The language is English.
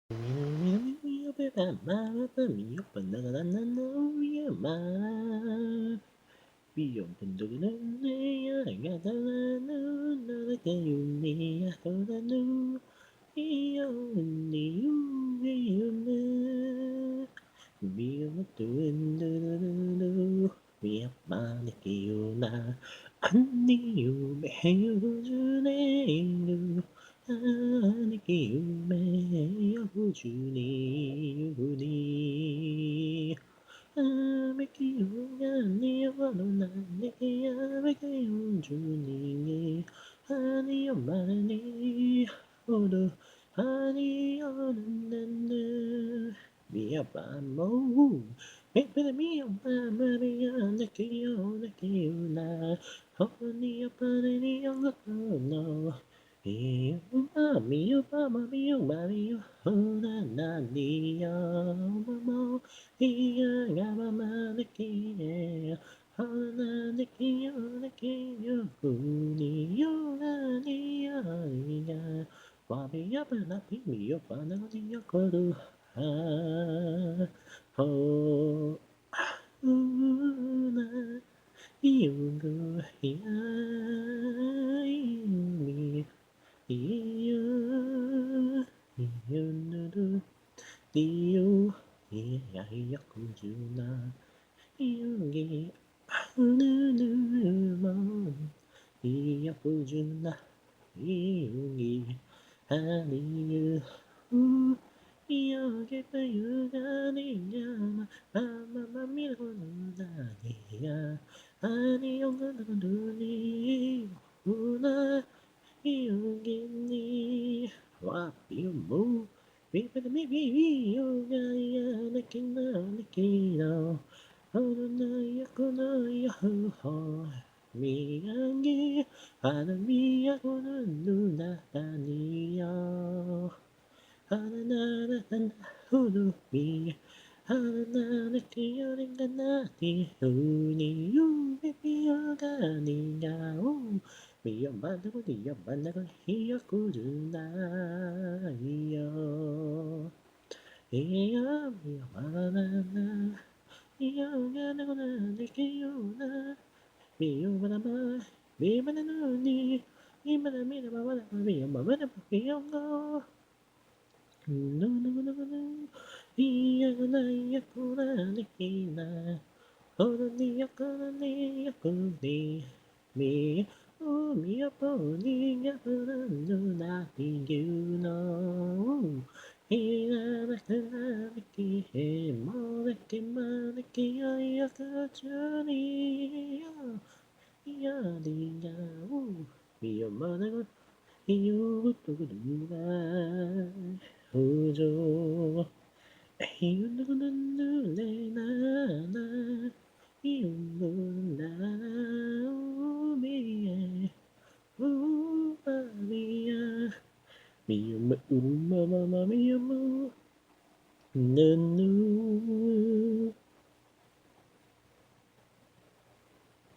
Beyond the dunya, I got another day, I got a new beyond the we are Manikiuna, and you behave to Aniki, may you Juni. Make you any one make you Juni. Honey, your money, oh, honey, on be a bamo. Make me a mamma, the key, the key, honey, a penny, no. You, mommy, you, mama, you, mommy, you, oh, na, mama. Iya gama niki hana niki niki yoni yoni ya wabi ya bana pimi yo bana ni yokoru ha ho una yungu ya mi iyo iyo Dio, yakujuna, yugi, anunuma, yakujuna, yugi, haniyu, yogi, payugani, yama, mama, mirona, ya, hani, yoganuni, una, yugi, ni, wapiumu. Maybe you got a kino, Honaya Konaya ho, Miyangi, Hanamiya Konuna Tania, Hanana Hulu me, Hanana Kioringanati, Huni, you, baby, Yoganiya, Miya Banago, Dia Banago, Hiyakuduna, yo. Iya, iya, mana, iya, gana gana, deki yuna, biyo mana ma, biyo mana nuni, biyo mana mina mana, biyo mana biyo go, no no no no no, iya gana iya kuna deki na, ora ni yakuna ni yakuni, mi, oh mi yaponi yakuna nuna biyo no. Maneki, maneki, maneki, ayakachani, yadiya, iyo manago, iyo tuguduga, ujo, iyo nugunule na na, iyo na, umiye, umiya, miyu, mama, miyu, Nunu